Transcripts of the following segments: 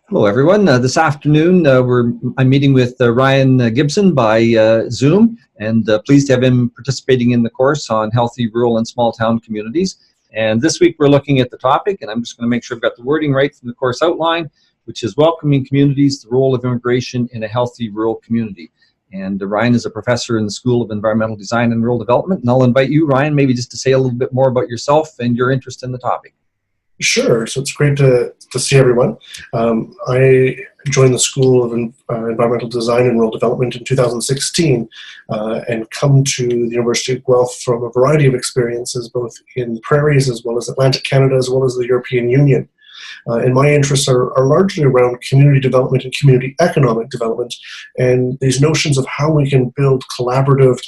Hello, everyone. This afternoon, I'm meeting with Ryan Gibson by Zoom, and pleased to have him participating in the course on healthy rural and small town communities. And this week, we're looking at the topic, and I'm just going to make sure I've got the wording right from the course outline, which is welcoming communities, the role of immigration in a healthy rural community. And Ryan is a professor in the School of Environmental Design and Rural Development. And I'll invite you, Ryan, maybe just to say a little bit more about yourself and your interest in the topic. Sure. So it's great to see everyone. I joined the School of Environmental Design and Rural Development in 2016 and come to the University of Guelph from a variety of experiences, both in prairies as well as Atlantic Canada, as well as the European Union. And my interests are largely around community development and community economic development, and these notions of how we can build collaborative,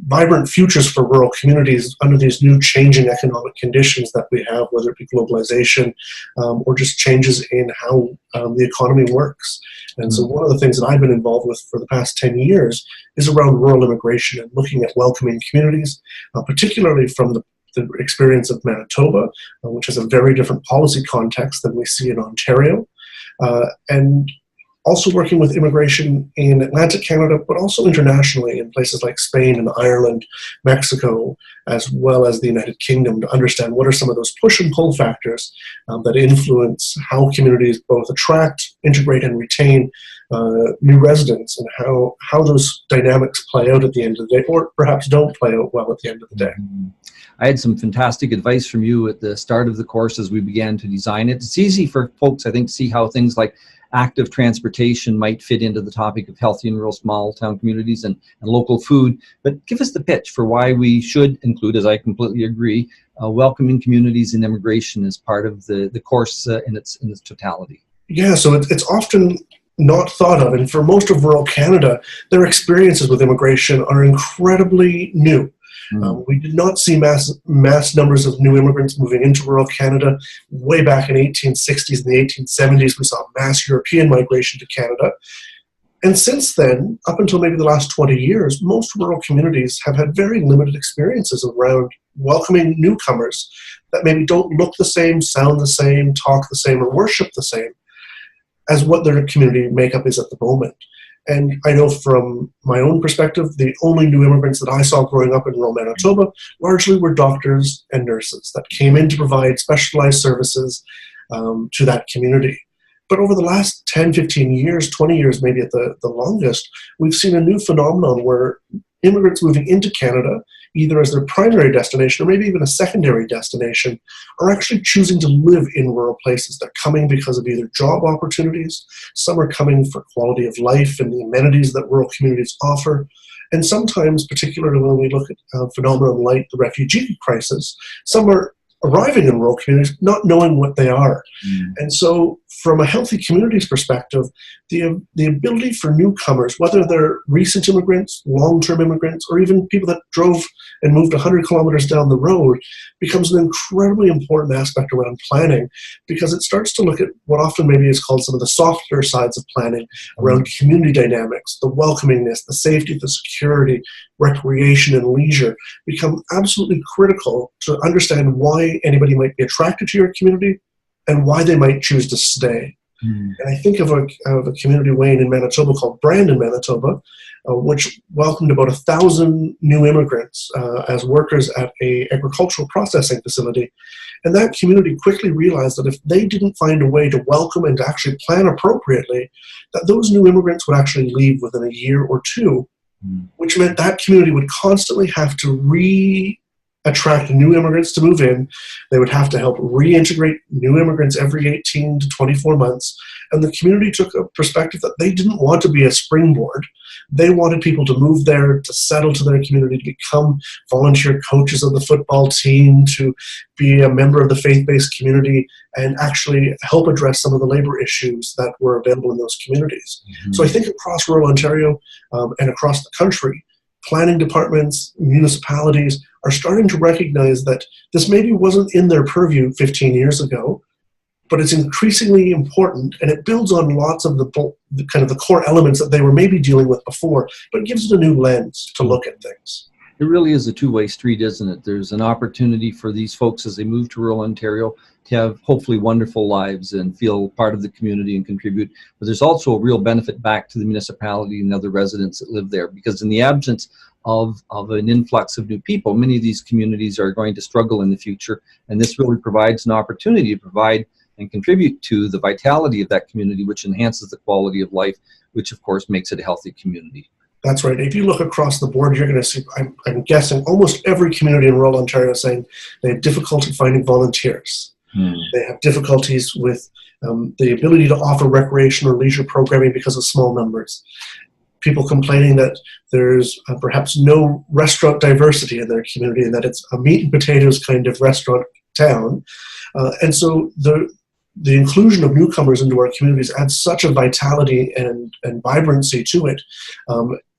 vibrant futures for rural communities under these new changing economic conditions that we have, whether it be globalization or just changes in how the economy works. And so one of the things that I've been involved with for the past 10 years is around rural immigration and looking at welcoming communities, particularly from the experience of Manitoba, which has a very different policy context than we see in Ontario, and also working with immigration in Atlantic Canada, but also internationally in places like Spain and Ireland, Mexico, as well as the United Kingdom, to understand what are some of those push and pull factors that influence how communities both attract, integrate, and retain new residents, and how those dynamics play out at the end of the day, or perhaps don't play out well at the end of the day. I had some fantastic advice from you at the start of the course as we began to design it. It's easy for folks, I think, to see how things like active transportation might fit into the topic of healthy and rural small town communities and local food. But give us the pitch for why we should include, as I completely agree, welcoming communities in immigration as part of the course in its totality. Yeah, so it's often not thought of, and for most of rural Canada, their experiences with immigration are incredibly new. We did not see mass numbers of new immigrants moving into rural Canada. Way back in the 1860s and the 1870s, we saw mass European migration to Canada. And since then, up until maybe the last 20 years, most rural communities have had very limited experiences around welcoming newcomers that maybe don't look the same, sound the same, talk the same, or worship the same as what their community makeup is at the moment. And I know from my own perspective, the only new immigrants that I saw growing up in rural Manitoba largely were doctors and nurses that came in to provide specialized services to that community. But over the last 10, 15 years, 20 years, maybe at the longest, we've seen a new phenomenon where immigrants moving into Canada, either as their primary destination or maybe even a secondary destination, are actually choosing to live in rural places. They're coming because of either job opportunities, some are coming for quality of life and the amenities that rural communities offer, and sometimes, particularly when we look at phenomena like the refugee crisis, some are arriving in rural communities not knowing what they are. And so from a healthy communities perspective, the ability for newcomers, whether they're recent immigrants, long-term immigrants, or even people that drove and moved 100 kilometers down the road, becomes an incredibly important aspect around planning, because it starts to look at what often maybe is called some of the softer sides of planning around community dynamics, the welcomingness, the safety, the security, recreation, and leisure become absolutely critical to understand why anybody might be attracted to your community and why they might choose to stay. And I think of a community, Wayne, in Manitoba called Brandon, Manitoba, which welcomed about 1,000 new immigrants as workers at an agricultural processing facility. And that community quickly realized that if they didn't find a way to welcome and to actually plan appropriately, that those new immigrants would actually leave within a year or two, which meant that community would constantly have to attract new immigrants to move in. They would have to help reintegrate new immigrants every 18 to 24 months. And the community took a perspective that they didn't want to be a springboard. They wanted people to move there, to settle to their community, to become volunteer coaches of the football team, to be a member of the faith-based community, and actually help address some of the labor issues that were available in those communities. So I think across rural Ontario and across the country, planning departments, municipalities are starting to recognize that this maybe wasn't in their purview 15 years ago, but it's increasingly important, and it builds on lots of the kind of the core elements that they were maybe dealing with before, but it gives it a new lens to look at things. it really is a two-way street, isn't it? There's an opportunity for these folks as they move to rural Ontario to have hopefully wonderful lives and feel part of the community and contribute. But there's also a real benefit back to the municipality and other residents that live there, because in the absence of an influx of new people, many of these communities are going to struggle in the future. And this really provides an opportunity to provide and contribute to the vitality of that community, which enhances the quality of life, which of course makes it a healthy community. That's right. If you look across the board, you're going to see, I'm guessing, almost every community in rural Ontario saying they have difficulty finding volunteers. They have difficulties with the ability to offer recreation or leisure programming because of small numbers. People complaining that there's perhaps no restaurant diversity in their community and that it's a meat and potatoes kind of restaurant town. And so the inclusion of newcomers into our communities adds such a vitality and vibrancy to it.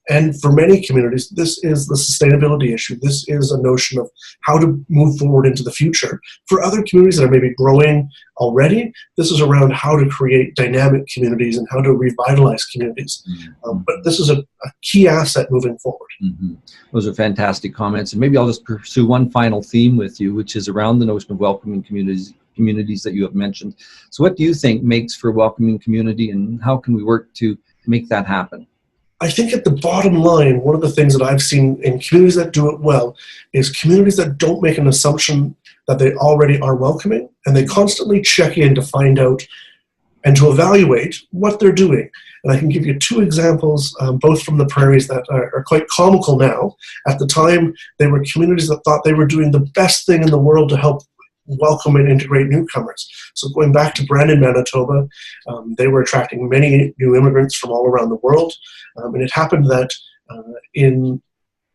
And for many communities, this is the sustainability issue. This is a notion of how to move forward into the future. For other communities that are maybe growing already, this is around how to create dynamic communities and how to revitalize communities. But this is a key asset moving forward. Those are fantastic comments. And maybe I'll just pursue one final theme with you, which is around the notion of welcoming communities that you have mentioned. So what do you think makes for a welcoming community, and how can we work to make that happen? I think at the bottom line, one of the things that I've seen in communities that do it well is communities that don't make an assumption that they already are welcoming, and they constantly check in to find out and to evaluate what they're doing. And I can give you two examples, both from the prairies, that are quite comical now. At the time, they were communities that thought they were doing the best thing in the world to help welcome and integrate newcomers. So going back to Brandon, Manitoba, they were attracting many new immigrants from all around the world. And it happened that in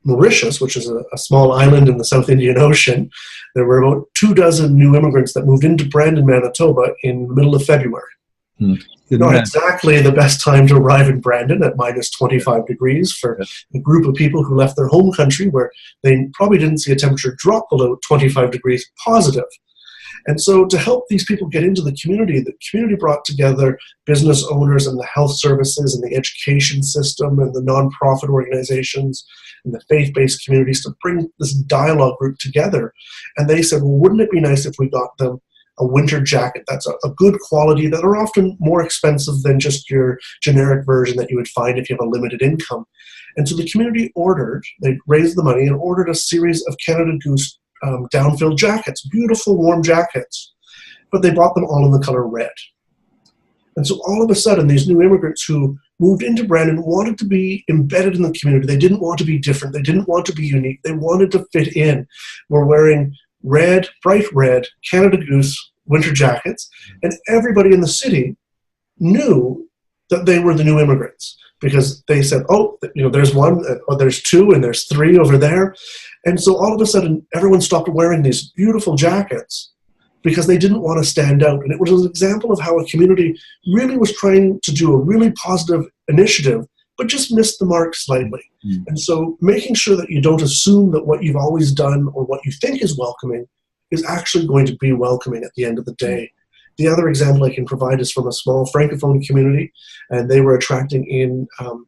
Mauritius, which is a small island in the South Indian Ocean, there were about 24 new immigrants that moved into Brandon, Manitoba in the middle of February. Not exactly the best time to arrive in Brandon at minus 25 degrees for a group of people who left their home country where they probably didn't see a temperature drop below 25 degrees positive. And so to help these people get into the community brought together business owners and the health services and the education system and the nonprofit organizations and the faith-based communities to bring this dialogue group together. And they said, well, wouldn't it be nice if we got them a winter jacket that's a good quality, that are often more expensive than just your generic version that you would find if you have a limited income. And so the community they raised the money and ordered a series of Canada Goose down-filled jackets, beautiful warm jackets, but they bought them all in the color red. And so all of a sudden, these new immigrants who moved into Brandon wanted to be embedded in the community. They didn't want to be different. They didn't want to be unique. They wanted to fit in. We're wearing red, bright red, Canada Goose winter jackets, and everybody in the city knew that they were the new immigrants because they said, oh, there's one, or there's two, and there's three over there. And so all of a sudden, everyone stopped wearing these beautiful jackets because they didn't want to stand out. And it was an example of how a community really was trying to do a really positive initiative, but just missed the mark slightly. And so making sure that you don't assume that what you've always done or what you think is welcoming is actually going to be welcoming at the end of the day. The other example I can provide is from a small Francophone community, and they were attracting in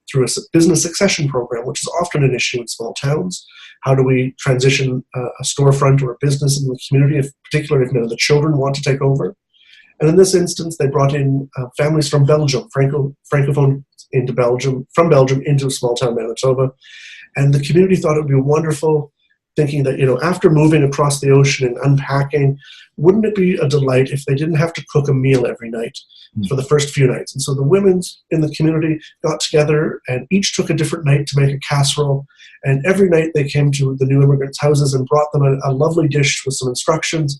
through a business succession program, which is often an issue in small towns. How do we transition a storefront or a business in the community, particularly if the children want to take over? And in this instance, they brought in families from Belgium, Francophone from Belgium into a small town Manitoba. And the community thought it would be wonderful, thinking that, after moving across the ocean and unpacking, wouldn't it be a delight if they didn't have to cook a meal every night for the first few nights? And so the women in the community got together and each took a different night to make a casserole. And every night they came to the new immigrants' houses and brought them a lovely dish with some instructions.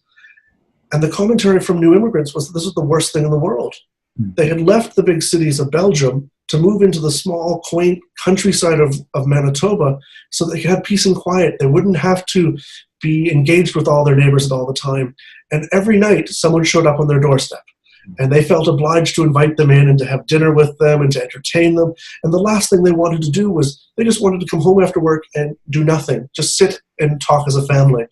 And the commentary from new immigrants was that this was the worst thing in the world. They had left the big cities of Belgium to move into the small, quaint countryside of Manitoba so they could have peace and quiet. They wouldn't have to be engaged with all their neighbors all the time. And every night, someone showed up on their doorstep. And they felt obliged to invite them in and to have dinner with them and to entertain them. And the last thing they wanted to do was they just wanted to come home after work and do nothing, just sit and talk as a family.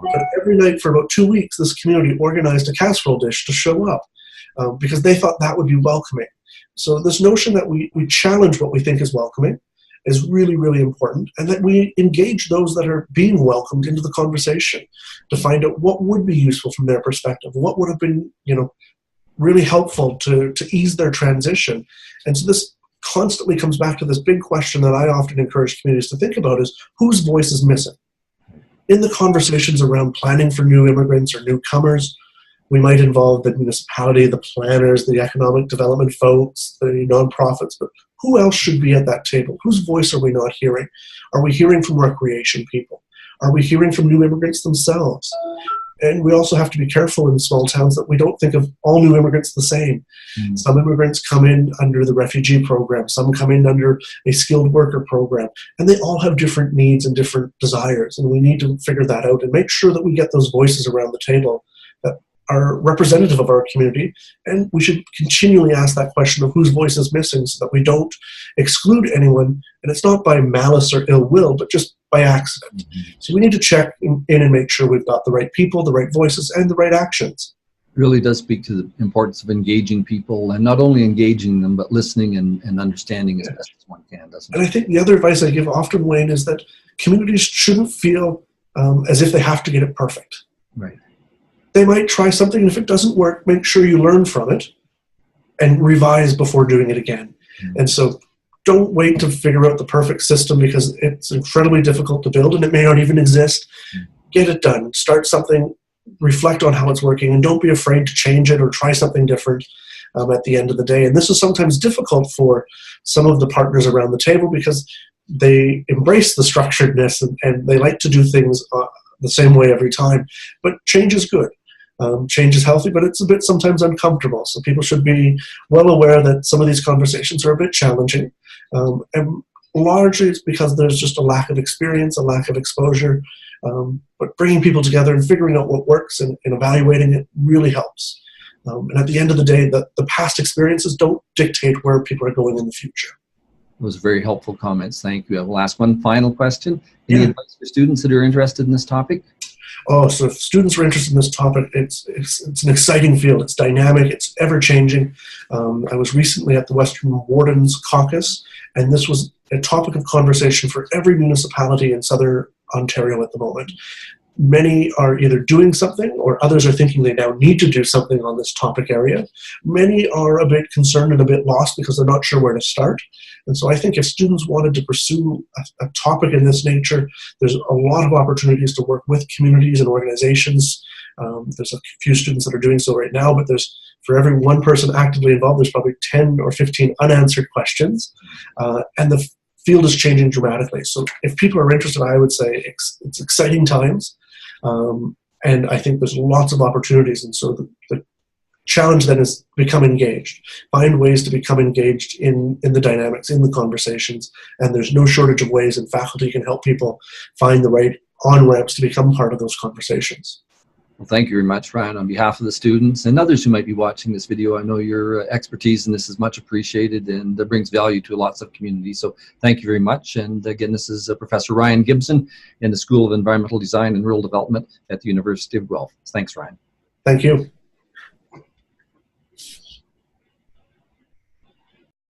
But every night for about 2 weeks, this community organized a casserole dish to show up because they thought that would be welcoming. So this notion that we challenge what we think is welcoming, is really, really important, and that we engage those that are being welcomed into the conversation to find out what would be useful from their perspective, what would have been, really helpful to ease their transition. And so this constantly comes back to this big question that I often encourage communities to think about is, whose voice is missing? In the conversations around planning for new immigrants or newcomers, we might involve the municipality, the planners, the economic development folks, the nonprofits, but who else should be at that table? Whose voice are we not hearing? Are we hearing from recreation people? Are we hearing from new immigrants themselves? And we also have to be careful in small towns that we don't think of all new immigrants the same. Mm. Some immigrants come in under the refugee program, some come in under a skilled worker program, and they all have different needs and different desires. And we need to figure that out and make sure that we get those voices around the table that are representative of our community. And we should continually ask that question of whose voice is missing so that we don't exclude anyone. And it's not by malice or ill will, but just by accident. Mm-hmm. So we need to check in and make sure we've got the right people, the right voices, and the right actions. It really does speak to the importance of engaging people, and not only engaging them, but listening and understanding as best as one can, doesn't it? And I think the other advice I give often, Wayne, is that communities shouldn't feel as if they have to get it perfect. Right. They might try something, and if it doesn't work, make sure you learn from it and revise before doing it again. Mm-hmm. And so don't wait to figure out the perfect system, because it's incredibly difficult to build and it may not even exist. Get it done. Start something, reflect on how it's working, and don't be afraid to change it or try something different at the end of the day. And this is sometimes difficult for some of the partners around the table because they embrace the structuredness and they like to do things the same way every time. But change is good. Change is healthy, but it's a bit sometimes uncomfortable. So people should be well aware that some of these conversations are a bit challenging. And largely it's because there's just a lack of experience, a lack of exposure. But bringing people together and figuring out what works and evaluating it really helps. And at the end of the day, the past experiences don't dictate where people are going in the future. Those are very helpful comments. Thank you. I will ask one final question. Any advice for students that are interested in this topic? Oh, so if students are interested in this topic, it's an exciting field. It's dynamic. It's ever-changing. I was recently at the Western Wardens Caucus, and this was a topic of conversation for every municipality in Southern Ontario at the moment. Many are either doing something or others are thinking they now need to do something on this topic area. Many are a bit concerned and a bit lost because they're not sure where to start. And so I think if students wanted to pursue a topic in this nature, there's a lot of opportunities to work with communities and organizations. There's a few students that are doing so right now, but for every one person actively involved, there's probably 10 or 15 unanswered questions. And the field is changing dramatically. So if people are interested, I would say it's exciting times. And I think there's lots of opportunities. And so the challenge then is become engaged. Find ways to become engaged in the dynamics, in the conversations. And there's no shortage of ways, and faculty can help people find the right on-ramps to become part of those conversations. Well, thank you very much, Ryan. On behalf of the students and others who might be watching this video, I know your expertise in this is much appreciated and brings value to lots of communities. So thank you very much. And again, this is Professor Ryan Gibson in the School of Environmental Design and Rural Development at the University of Guelph. Thanks, Ryan. Thank you.